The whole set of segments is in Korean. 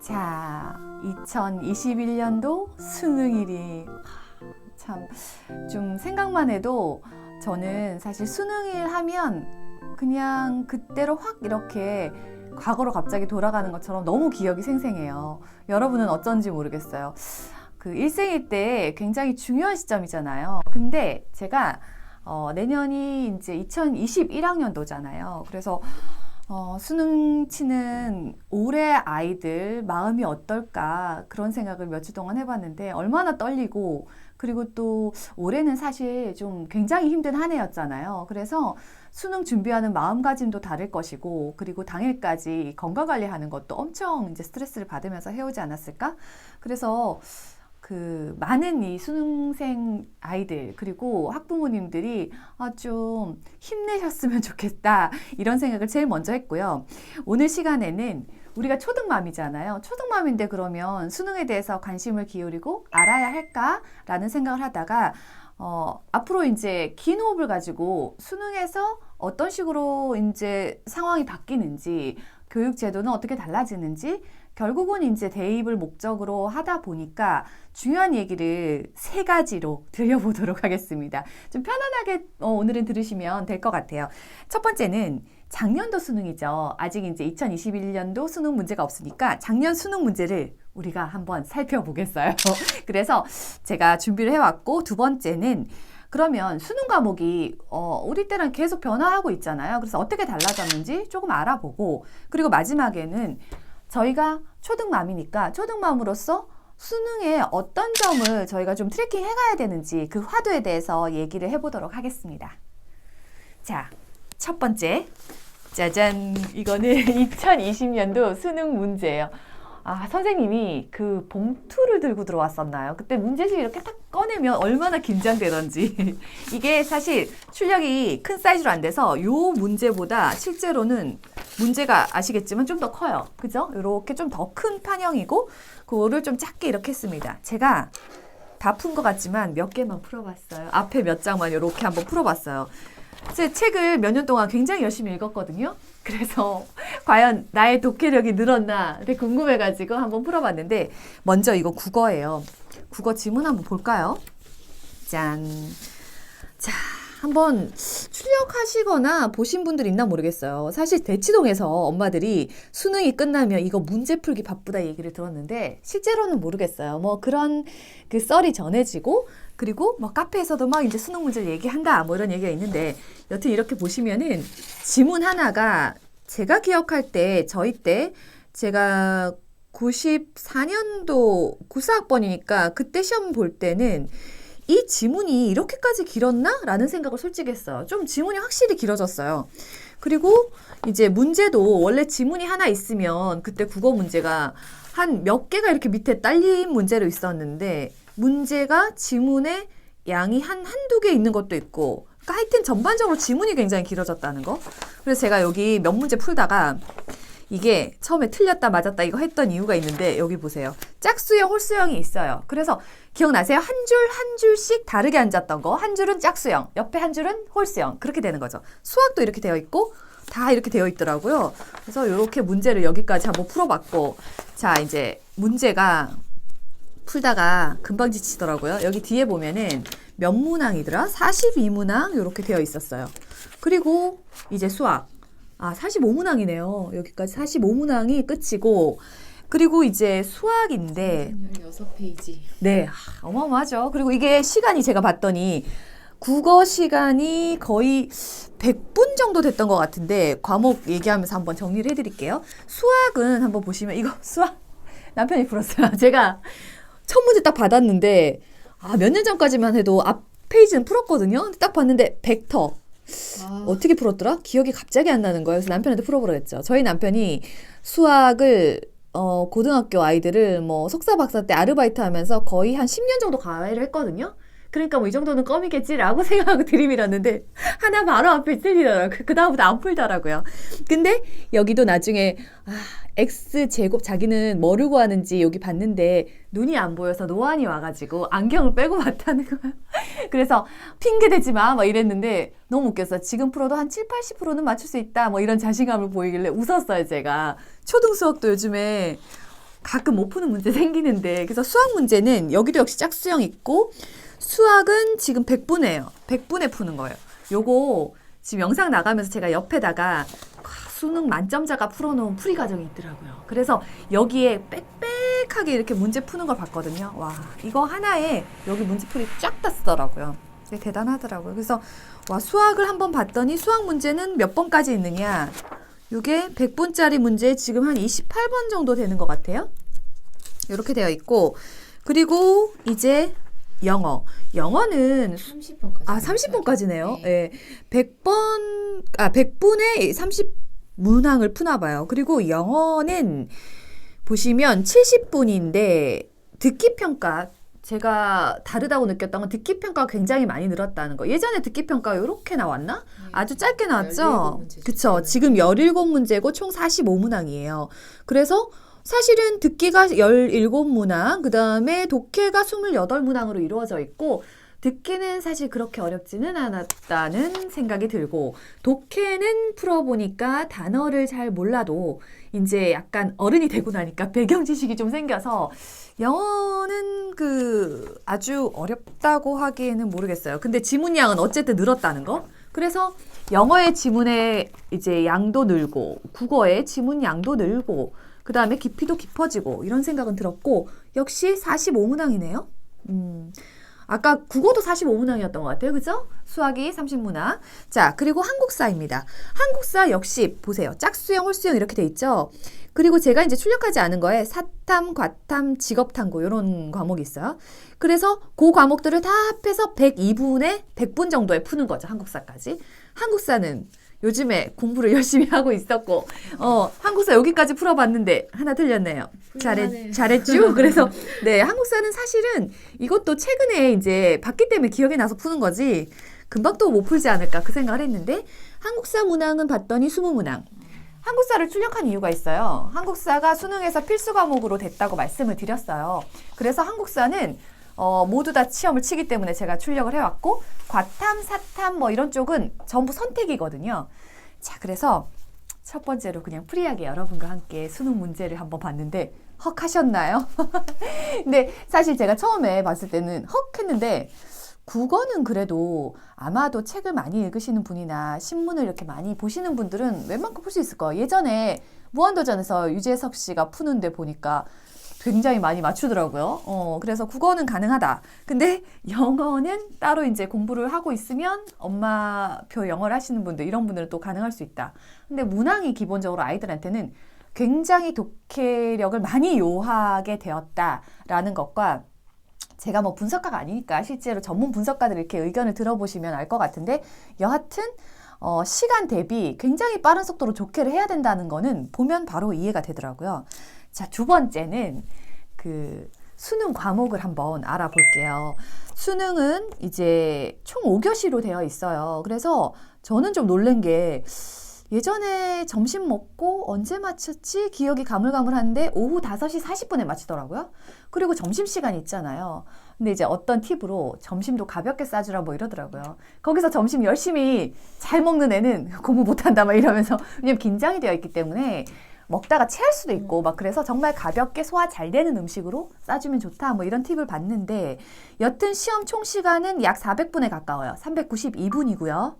자, 2021년도 수능일이 참 좀 생각만 해도 저는 사실 수능일 하면 그냥 그때로 확 이렇게 과거로 갑자기 돌아가는 것처럼 너무 기억이 생생해요. 여러분은 어쩐지 모르겠어요. 그 일생일 때 굉장히 중요한 시점이잖아요. 근데 제가 내년이 이제 2021학년도잖아요. 그래서 수능 치는 올해 아이들 마음이 어떨까 그런 생각을 몇 주 동안 해봤는데 얼마나 떨리고 그리고 또 올해는 사실 좀 굉장히 힘든 한 해였잖아요. 그래서 수능 준비하는 마음가짐도 다를 것이고 그리고 당일까지 건강관리하는 것도 엄청 이제 스트레스를 받으면서 해오지 않았을까? 그래서 그 많은 이 수능생 아이들 그리고 학부모님들이 좀 힘내셨으면 좋겠다 이런 생각을 제일 먼저 했고요. 오늘 시간에는 우리가 초등맘이잖아요. 초등맘인데 그러면 수능에 대해서 관심을 기울이고 알아야 할까라는 생각을 하다가 앞으로 이제 긴 호흡을 가지고 수능에서 어떤 식으로 이제 상황이 바뀌는지 교육 제도는 어떻게 달라지는지 결국은 이제 대입을 목적으로 하다 보니까 중요한 얘기를 세 가지로 드려보도록 하겠습니다. 좀 편안하게 오늘은 들으시면 될 것 같아요. 첫 번째는 작년도 수능이죠. 아직 이제 2021년도 수능 문제가 없으니까 작년 수능 문제를 우리가 한번 살펴보겠어요. 그래서 제가 준비를 해왔고 두 번째는 그러면 수능 과목이 우리 때랑 계속 변화하고 있잖아요. 그래서 어떻게 달라졌는지 조금 알아보고 그리고 마지막에는 저희가 초등맘이니까 초등맘으로서 수능에 어떤 점을 저희가 좀 트래킹 해가야 되는지 그 화두에 대해서 얘기를 해보도록 하겠습니다. 자, 첫 번째 짜잔 이거는 2020년도 수능 문제예요. 선생님이 그 봉투를 들고 들어왔었나요? 그때 문제집 이렇게 딱 꺼내면 얼마나 긴장되던지. 이게 사실 출력이 큰 사이즈로 안 돼서 요 문제보다 실제로는 문제가 아시겠지만 좀 더 커요. 그죠? 이렇게 좀 더 큰 판형이고 그거를 좀 작게 이렇게 했습니다. 제가 다 푼 것 같지만 몇 개만 풀어봤어요. 앞에 몇 장만 이렇게 한번 풀어봤어요. 제 책을 몇 년 동안 굉장히 열심히 읽었거든요. 그래서 과연 나의 독해력이 늘었나 궁금해가지고 한번 풀어봤는데 먼저 이거 국어예요. 국어 지문 한번 볼까요? 짠. 자, 한번 출력하시거나 보신 분들 있나 모르겠어요. 사실 대치동에서 엄마들이 수능이 끝나면 이거 문제 풀기 바쁘다 얘기를 들었는데 실제로는 모르겠어요. 뭐 그런 그 썰이 전해지고 그리고 뭐 카페에서도 막 이제 수능 문제를 얘기한다 뭐 이런 얘기가 있는데 여튼 이렇게 보시면은 지문 하나가 제가 기억할 때 저희 때 제가 94년도 94학번이니까 그때 시험 볼 때는 이 지문이 이렇게까지 길었나? 라는 생각을 솔직히 했어요. 좀 지문이 확실히 길어졌어요. 그리고 이제 문제도 원래 지문이 하나 있으면 그때 국어 문제가 한 몇 개가 이렇게 밑에 딸린 문제로 있었는데 문제가 지문에 양이 한두 개 있는 것도 있고 그러니까 하여튼 전반적으로 지문이 굉장히 길어졌다는 거. 그래서 제가 여기 몇 문제 풀다가 이게 처음에 틀렸다 맞았다 이거 했던 이유가 있는데 여기 보세요. 짝수형, 홀수형이 있어요. 그래서 기억나세요? 한 줄 한 줄씩 다르게 앉았던 거. 한 줄은 짝수형, 옆에 한 줄은 홀수형. 그렇게 되는 거죠. 수학도 이렇게 되어 있고 다 이렇게 되어 있더라고요. 그래서 이렇게 문제를 여기까지 한번 풀어봤고 자 이제 문제가 풀다가 금방 지치더라고요. 여기 뒤에 보면은 몇 문항이더라? 42문항 이렇게 되어 있었어요. 그리고 이제 수학 45문항이네요. 여기까지 45문항이 끝이고 그리고 이제 수학인데 16페이지. 네, 어마어마하죠. 그리고 이게 시간이 제가 봤더니 국어 시간이 거의 100분 정도 됐던 것 같은데 과목 얘기하면서 한번 정리를 해드릴게요. 수학은 한번 보시면 이거 수학 남편이 풀었어요. 제가 첫 문제 딱 받았는데 몇 년 전까지만 해도 앞 페이지는 풀었거든요. 근데 딱 봤는데 벡터 어떻게 풀었더라? 기억이 갑자기 안 나는 거예요. 그래서 남편한테 풀어보라 했죠. 저희 남편이 수학을 고등학교 아이들을 뭐 석사 박사 때 아르바이트 하면서 거의 한 10년 정도 과외를 했거든요. 그러니까 뭐 이 정도는 껌이겠지라고 생각하고 들이밀었는데 하나 바로 앞에 틀리더라고요. 그 다음부터 안 풀더라고요. 근데 여기도 나중에 X제곱 자기는 뭐를 구하는지 여기 봤는데 눈이 안 보여서 노안이 와가지고 안경을 빼고 봤다는 거야. 그래서 핑계대지 마 막 이랬는데 너무 웃겼어. 지금 풀어도 한 7, 80%는 맞출 수 있다 뭐 이런 자신감을 보이길래 웃었어요 제가. 초등 수학도 요즘에 가끔 못 푸는 문제 생기는데, 그래서 수학 문제는 여기도 역시 짝수형 있고, 수학은 지금 100분이에요. 100분에 푸는 거예요. 요거 지금 영상 나가면서 제가 옆에다가 수능 만점자가 풀어놓은 풀이 과정이 있더라고요. 그래서 여기에 빽빽하게 이렇게 문제 푸는 걸 봤거든요. 와, 이거 하나에 여기 문제풀이 쫙 다 쓰더라고요. 되게 대단하더라고요. 그래서 와, 수학을 한번 봤더니 수학 문제는 몇 번까지 있느냐. 이게 100분짜리 문제 지금 한 28번 정도 되는 것 같아요. 이렇게 되어 있고, 그리고 이제 영어는 30번까지. 30번까지네요. 네. 예. 100분에 30문항을 푸나 봐요. 그리고 영어는 보시면 70분인데 듣기 평가, 제가 다르다고 느꼈던 건 듣기 평가가 굉장히 많이 늘었다는 거. 예전에 듣기 평가가 이렇게 나왔나? 아주 짧게 나왔죠? 17문제죠. 그쵸. 지금 17문제고 총 45문항이에요. 그래서 사실은 듣기가 17문항, 그 다음에 독해가 28문항으로 이루어져 있고, 듣기는 사실 그렇게 어렵지는 않았다는 생각이 들고, 독해는 풀어보니까 단어를 잘 몰라도 이제 약간 어른이 되고 나니까 배경 지식이 좀 생겨서 영어는 아주 어렵다고 하기에는 모르겠어요. 근데 지문량은 어쨌든 늘었다는 거. 그래서 영어의 지문의 이제 양도 늘고, 국어의 지문 양도 늘고, 그 다음에 깊이도 깊어지고, 이런 생각은 들었고, 역시 45문항이네요. 아까 국어도 45문항이었던 것 같아요. 그죠? 수학이 30문항. 자, 그리고 한국사입니다. 한국사 역시 보세요. 짝수형, 홀수형 이렇게 돼 있죠? 그리고 제가 이제 출력하지 않은 거에 사탐, 과탐, 직업탐구 이런 과목이 있어요. 그래서 그 과목들을 다 합해서 102분에 100분 정도에 푸는 거죠. 한국사까지. 한국사는 요즘에 공부를 열심히 하고 있었고, 한국사 여기까지 풀어봤는데 하나 틀렸네요. 잘했죠? 그래서, 네, 한국사는 사실은 이것도 최근에 이제 봤기 때문에 기억이 나서 푸는 거지, 금방 또 못 풀지 않을까 그 생각을 했는데, 한국사 문항은 봤더니 20문항. 한국사를 출력한 이유가 있어요. 한국사가 수능에서 필수 과목으로 됐다고 말씀을 드렸어요. 그래서 한국사는 모두 다 시험을 치기 때문에 제가 출력을 해왔고, 과탐, 사탐 뭐 이런 쪽은 전부 선택이거든요. 자, 그래서 첫 번째로 그냥 프리하게 여러분과 함께 수능 문제를 한번 봤는데 헉 하셨나요? 근데 사실 제가 처음에 봤을 때는 헉 했는데, 국어는 그래도 아마도 책을 많이 읽으시는 분이나 신문을 이렇게 많이 보시는 분들은 웬만큼 풀 수 있을 거예요. 예전에 무한도전에서 유재석 씨가 푸는데 보니까 굉장히 많이 맞추더라고요. 그래서 국어는 가능하다. 근데 영어는 따로 이제 공부를 하고 있으면 엄마표 영어를 하시는 분들, 이런 분들은 또 가능할 수 있다. 근데 문항이 기본적으로 아이들한테는 굉장히 독해력을 많이 요하게 되었다라는 것과, 제가 뭐 분석가가 아니니까 실제로 전문 분석가들 이렇게 의견을 들어보시면 알 것 같은데, 여하튼 시간 대비 굉장히 빠른 속도로 독해를 해야 된다는 거는 보면 바로 이해가 되더라고요. 자, 두 번째는 수능 과목을 한번 알아볼게요. 수능은 이제 총 5교시로 되어 있어요. 그래서 저는 좀 놀란 게, 예전에 점심 먹고 언제 마쳤지? 기억이 가물가물한데 오후 5시 40분에 마치더라고요. 그리고 점심시간 있잖아요. 근데 이제 어떤 팁으로 점심도 가볍게 싸주라 뭐 이러더라고요. 거기서 점심 열심히 잘 먹는 애는 공부 못한다 막 이러면서, 왜냐면 긴장이 되어 있기 때문에 먹다가 체할 수도 있고 막, 그래서 정말 가볍게 소화 잘 되는 음식으로 싸주면 좋다 뭐 이런 팁을 봤는데, 여튼 시험 총 시간은 약 400분에 가까워요. 392분이고요.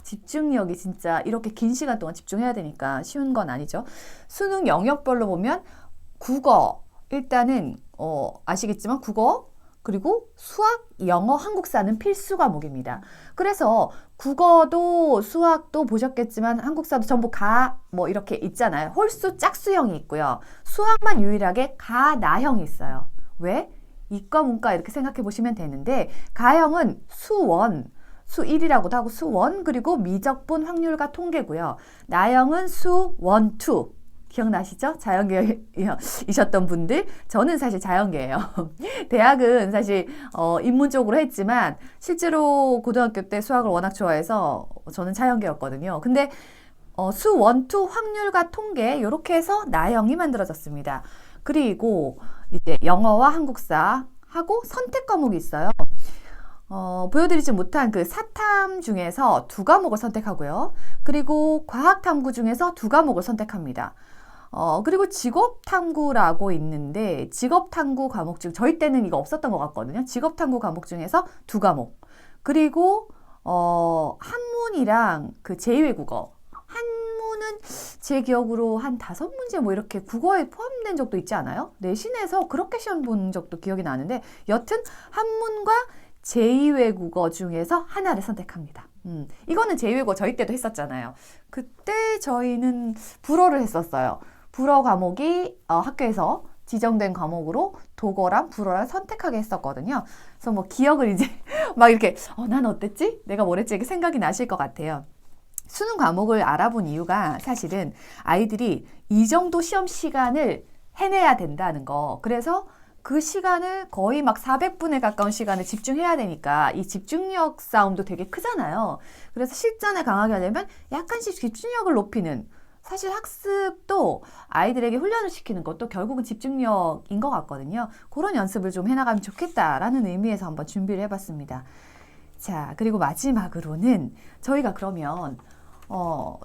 집중력이 진짜 이렇게 긴 시간 동안 집중해야 되니까 쉬운 건 아니죠. 수능 영역별로 보면 국어, 일단은 아시겠지만 국어, 그리고 수학, 영어, 한국사는 필수 과목입니다. 그래서 국어도 수학도 보셨겠지만 한국사도 전부 뭐 이렇게 있잖아요. 홀수 짝수형이 있고요. 수학만 유일하게 가나형이 있어요. 왜? 이과, 문과 이렇게 생각해 보시면 되는데, 가형은 수원, 수1이라고도 하고 수원, 그리고 미적분, 확률과 통계고요. 나형은 수원, 투. 기억나시죠? 자연계이셨던 분들. 저는 사실 자연계예요. 대학은 사실 인문 쪽으로 했지만 실제로 고등학교 때 수학을 워낙 좋아해서 저는 자연계였거든요. 근데 수원, 투, 확률과 통계 이렇게 해서 나형이 만들어졌습니다. 그리고 이제 영어와 한국사 하고 선택 과목이 있어요. 보여드리지 못한 사탐 중에서 2과목을 선택하고요. 그리고 과학탐구 중에서 2과목을 선택합니다. 그리고 직업탐구라고 있는데 직업탐구 과목 중 저희 때는 이거 없었던 것 같거든요. 직업탐구 과목 중에서 2과목. 그리고 한문이랑 그 제2외국어. 한문은 제 기억으로 한 5문제 뭐 이렇게 국어에 포함된 적도 있지 않아요? 내신에서 그렇게 시험 본 적도 기억이 나는데 여튼 한문과 제2외국어 중에서 하나를 선택합니다. 이거는 제2외국어 저희 때도 했었잖아요. 그때 저희는 불어를 했었어요. 불어 과목이 학교에서 지정된 과목으로 독어랑 불어랑 선택하게 했었거든요. 그래서 뭐 기억을 이제 막 이렇게 난 어땠지? 내가 뭘 했지? 이렇게 생각이 나실 것 같아요. 수능 과목을 알아본 이유가 사실은 아이들이 이 정도 시험 시간을 해내야 된다는 거. 그래서 그 시간을 거의 막 400분에 가까운 시간을 집중해야 되니까 이 집중력 싸움도 되게 크잖아요. 그래서 실전에 강하게 하려면 약간씩 집중력을 높이는 사실 학습도 아이들에게 훈련을 시키는 것도 결국은 집중력인 것 같거든요. 그런 연습을 좀 해나가면 좋겠다라는 의미에서 한번 준비를 해봤습니다. 자, 그리고 마지막으로는 저희가 그러면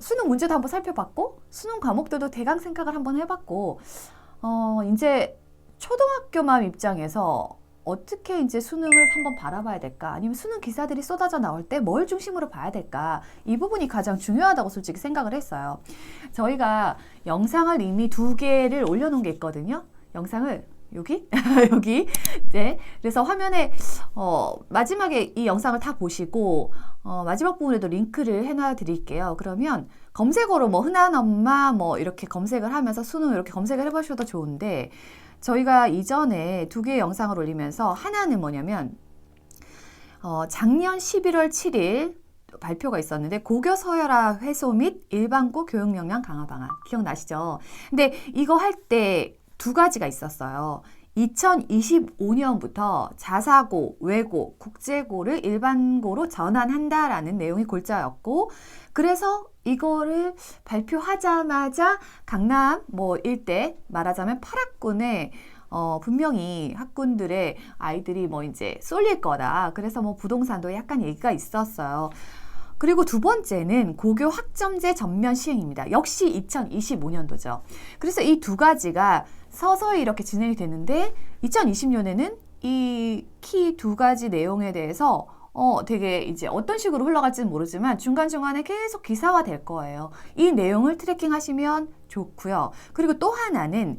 수능 문제도 한번 살펴봤고 수능 과목들도 대강 생각을 한번 해봤고 이제 초등학교맘 입장에서 어떻게 이제 수능을 한번 바라봐야 될까? 아니면 수능 기사들이 쏟아져 나올 때 뭘 중심으로 봐야 될까? 이 부분이 가장 중요하다고 솔직히 생각을 했어요. 저희가 영상을 이미 2개를 올려놓은 게 있거든요. 영상을 여기? 여기. 네. 그래서 화면에, 마지막에 이 영상을 다 보시고, 마지막 부분에도 링크를 해놔 드릴게요. 그러면 검색어로 뭐 흔한 엄마 뭐 이렇게 검색을 하면서 수능 이렇게 검색을 해보셔도 좋은데, 저희가 이전에 2개의 영상을 올리면서 하나는 뭐냐면 작년 11월 7일 발표가 있었는데 고교 서열화 해소 및 일반고 교육 역량 강화 방안 기억나시죠? 근데 이거 할 때 2가지가 있었어요. 2025년부터 자사고, 외고, 국제고를 일반고로 전환한다라는 내용이 골자였고 그래서 이거를 발표하자마자 강남 뭐 일대 말하자면 8학군에 분명히 학군들의 아이들이 뭐 이제 쏠릴 거다. 그래서 뭐 부동산도 약간 얘기가 있었어요. 그리고 2번째는 고교 학점제 전면 시행입니다. 역시 2025년도죠. 그래서 이 2가지가 서서히 이렇게 진행이 되는데 2020년에는 이 키 2가지 내용에 대해서 되게 이제 어떤 식으로 흘러갈지는 모르지만 중간중간에 계속 기사화 될 거예요. 이 내용을 트래킹 하시면 좋고요. 그리고 또 하나는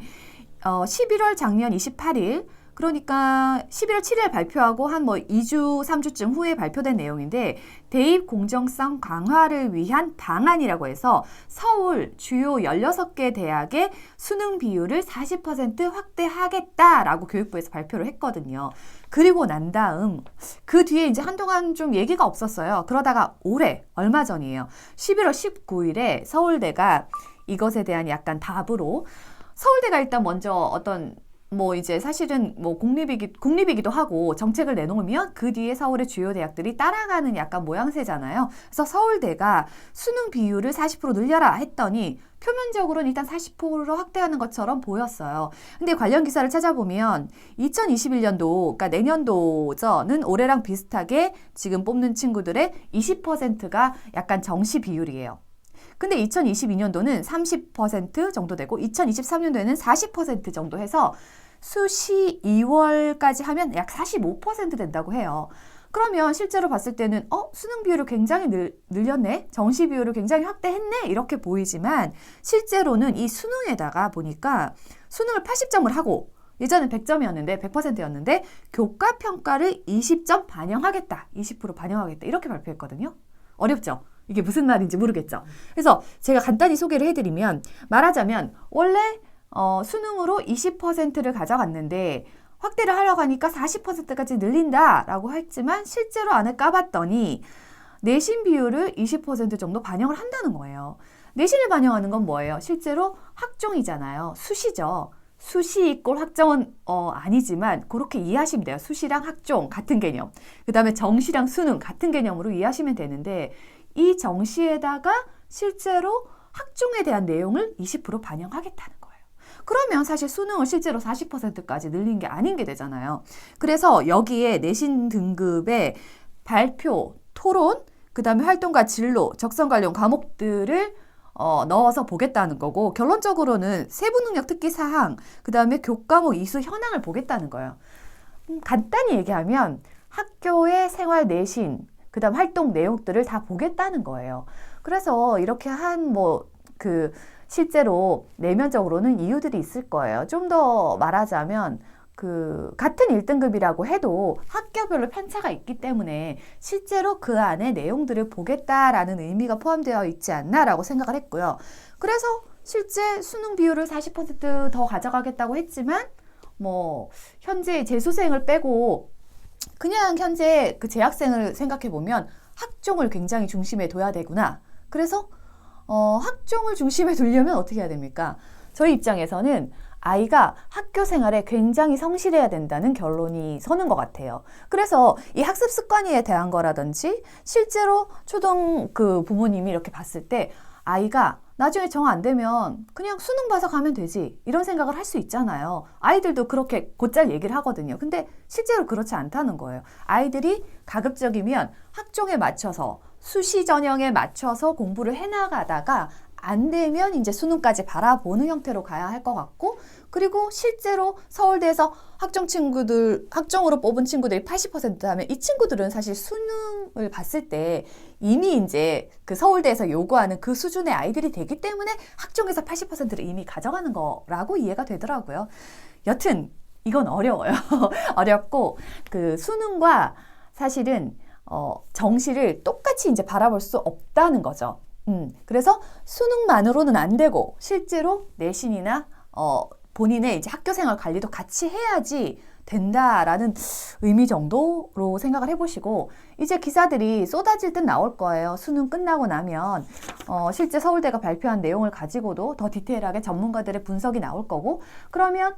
11월 작년 28일 그러니까 11월 7일 발표하고 한 뭐 2주, 3주쯤 후에 발표된 내용인데 대입 공정성 강화를 위한 방안이라고 해서 서울 주요 16개 대학의 수능 비율을 40% 확대하겠다라고 교육부에서 발표를 했거든요. 그리고 난 다음 그 뒤에 이제 한동안 좀 얘기가 없었어요. 그러다가 올해 얼마 전이에요. 11월 19일에 서울대가 이것에 대한 약간 답으로 서울대가 일단 먼저 어떤 뭐 이제 사실은 뭐 국립이기도 하고 정책을 내놓으면 그 뒤에 서울의 주요 대학들이 따라가는 약간 모양새잖아요. 그래서 서울대가 수능 비율을 40% 늘려라 했더니 표면적으로는 일단 40%로 확대하는 것처럼 보였어요. 근데 관련 기사를 찾아보면 2021년도, 그러니까 내년도는 올해랑 비슷하게 지금 뽑는 친구들의 20%가 약간 정시 비율이에요. 근데 2022년도는 30% 정도 되고 2023년도에는 40% 정도 해서 수시 2월까지 하면 약 45% 된다고 해요. 그러면 실제로 봤을 때는 수능 비율을 굉장히 늘렸네? 정시 비율을 굉장히 확대했네? 이렇게 보이지만 실제로는 이 수능에다가 보니까 수능을 80점을 하고 예전엔 100점이었는데 100%였는데 교과 평가를 20점 반영하겠다. 20% 반영하겠다. 이렇게 발표했거든요. 어렵죠? 이게 무슨 말인지 모르겠죠. 그래서 제가 간단히 소개를 해드리면 말하자면 원래 수능으로 20%를 가져갔는데 확대를 하려고 하니까 40%까지 늘린다라고 했지만 실제로 안을 까봤더니 내신 비율을 20% 정도 반영을 한다는 거예요. 내신을 반영하는 건 뭐예요? 실제로 학종이잖아요. 수시죠. 수시 이꼴 학종은 아니지만 그렇게 이해하시면 돼요. 수시랑 학종 같은 개념. 그 다음에 정시랑 수능 같은 개념으로 이해하시면 되는데 이 정시에다가 실제로 학종에 대한 내용을 20% 반영하겠다는 거예요. 그러면 사실 수능을 실제로 40%까지 늘린 게 아닌 게 되잖아요. 그래서 여기에 내신 등급의 발표, 토론, 그 다음에 활동과 진로, 적성 관련 과목들을 넣어서 보겠다는 거고, 결론적으로는 세부능력 특기 사항, 그 다음에 교과목 이수 현황을 보겠다는 거예요. 간단히 얘기하면 학교의 생활 내신, 그 다음 활동 내용들을 다 보겠다는 거예요. 그래서 이렇게 실제로 내면적으로는 이유들이 있을 거예요. 좀 더 말하자면 같은 1등급이라고 해도 학교별로 편차가 있기 때문에 실제로 그 안에 내용들을 보겠다라는 의미가 포함되어 있지 않나라고 생각을 했고요. 그래서 실제 수능 비율을 40%더 가져가겠다고 했지만 현재 재수생을 빼고 그냥 현재 그 재학생을 생각해 보면 학종을 굉장히 중심에 둬야 되구나. 그래서 학종을 중심에 두려면 어떻게 해야 됩니까? 저희 입장에서는 아이가 학교 생활에 굉장히 성실해야 된다는 결론이 서는 것 같아요. 그래서 이 학습 습관에 대한 거라든지 실제로 초등 부모님이 이렇게 봤을 때 아이가 나중에 정 안 되면 그냥 수능 봐서 가면 되지 이런 생각을 할 수 있잖아요. 아이들도 그렇게 곧잘 얘기를 하거든요. 근데 실제로 그렇지 않다는 거예요. 아이들이 가급적이면 학종에 맞춰서 수시 전형에 맞춰서 공부를 해나가다가 안 되면 이제 수능까지 바라보는 형태로 가야 할 것 같고, 그리고 실제로 서울대에서 학종으로 뽑은 친구들이 80%라면 이 친구들은 사실 수능을 봤을 때 이미 이제 그 서울대에서 요구하는 그 수준의 아이들이 되기 때문에 학종에서 80%를 이미 가져가는 거라고 이해가 되더라고요. 여튼 이건 어려워요. 어렵고 수능과 사실은 정시를 똑같이 이제 바라볼 수 없다는 거죠. 그래서 수능만으로는 안 되고 실제로 내신이나 본인의 이제 학교생활 관리도 같이 해야지 된다라는 의미 정도로 생각을 해보시고, 이제 기사들이 쏟아질 듯 나올 거예요. 수능 끝나고 나면 실제 서울대가 발표한 내용을 가지고도 더 디테일하게 전문가들의 분석이 나올 거고, 그러면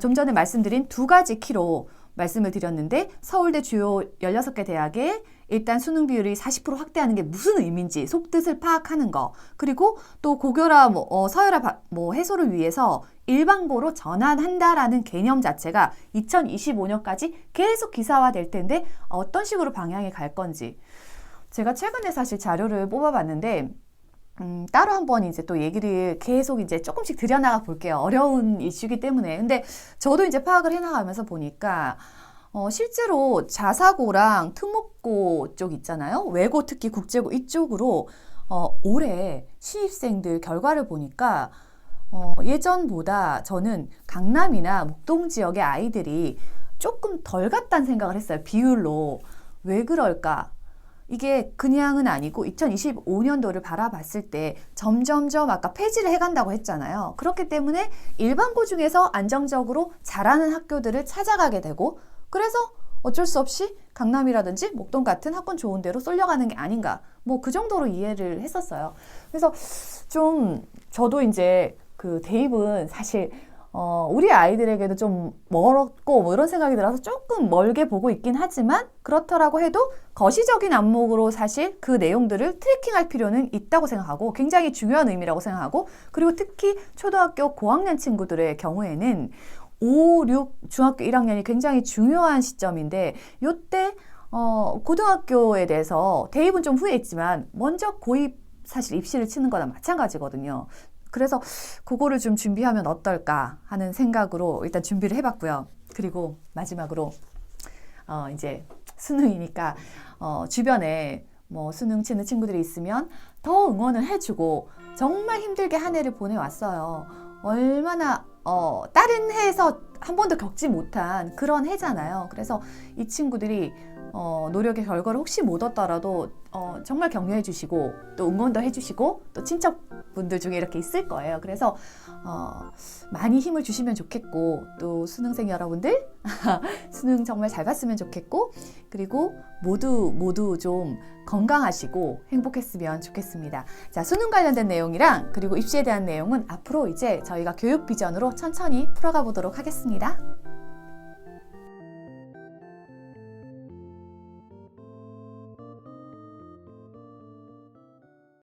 좀 전에 말씀드린 두 가지 키로 말씀을 드렸는데, 서울대 주요 16개 대학에 일단 수능 비율이 40% 확대하는 게 무슨 의미인지 속뜻을 파악하는 거, 그리고 또 고교라 서열화 해소를 위해서 일반고로 전환한다라는 개념 자체가 2025년까지 계속 기사화될 텐데 어떤 식으로 방향이 갈 건지, 제가 최근에 사실 자료를 뽑아봤는데 따로 한번 이제 또 얘기를 계속 이제 조금씩 들여나가 볼게요. 어려운 이슈이기 때문에. 근데 저도 이제 파악을 해나가면서 보니까 실제로 자사고랑 특목고 쪽 있잖아요. 외고 특히 국제고 이쪽으로 올해 신입생들 결과를 보니까 예전보다 저는 강남이나 목동 지역의 아이들이 조금 덜 갔다는 생각을 했어요. 비율로. 왜 그럴까? 이게 그냥은 아니고 2025년도를 바라봤을 때 점점점 아까 폐지를 해간다고 했잖아요. 그렇기 때문에 일반고 중에서 안정적으로 잘하는 학교들을 찾아가게 되고, 그래서 어쩔 수 없이 강남이라든지 목동 같은 학군 좋은 데로 쏠려가는 게 아닌가, 그 정도로 이해를 했었어요. 그래서 좀 저도 이제 대입은 사실 우리 아이들에게도 좀 멀었고 이런 생각이 들어서 조금 멀게 보고 있긴 하지만, 그렇더라고 해도 거시적인 안목으로 사실 그 내용들을 트래킹할 필요는 있다고 생각하고 굉장히 중요한 의미라고 생각하고, 그리고 특히 초등학교 고학년 친구들의 경우에는 5, 6 중학교 1학년이 굉장히 중요한 시점인데, 요때 고등학교에 대해서 대입은 좀 후회했지만 먼저 고입 사실 입시를 치는 거나 마찬가지거든요. 그래서 그거를 좀 준비하면 어떨까 하는 생각으로 일단 준비를 해봤고요. 그리고 마지막으로 이제 수능이니까 주변에 수능 치는 친구들이 있으면 더 응원을 해주고, 정말 힘들게 한 해를 보내왔어요. 얼마나 다른 해에서 한 번도 겪지 못한 그런 해잖아요. 그래서 이 친구들이 노력의 결과를 혹시 못 얻더라도 정말 격려해 주시고 또 응원도 해 주시고 또 친척분들 중에 이렇게 있을 거예요. 그래서 많이 힘을 주시면 좋겠고, 또 수능생 여러분들 수능 정말 잘 봤으면 좋겠고, 그리고 모두 좀 건강하시고 행복했으면 좋겠습니다. 자, 수능 관련된 내용이랑 그리고 입시에 대한 내용은 앞으로 이제 저희가 교육 비전으로 천천히 풀어가 보도록 하겠습니다.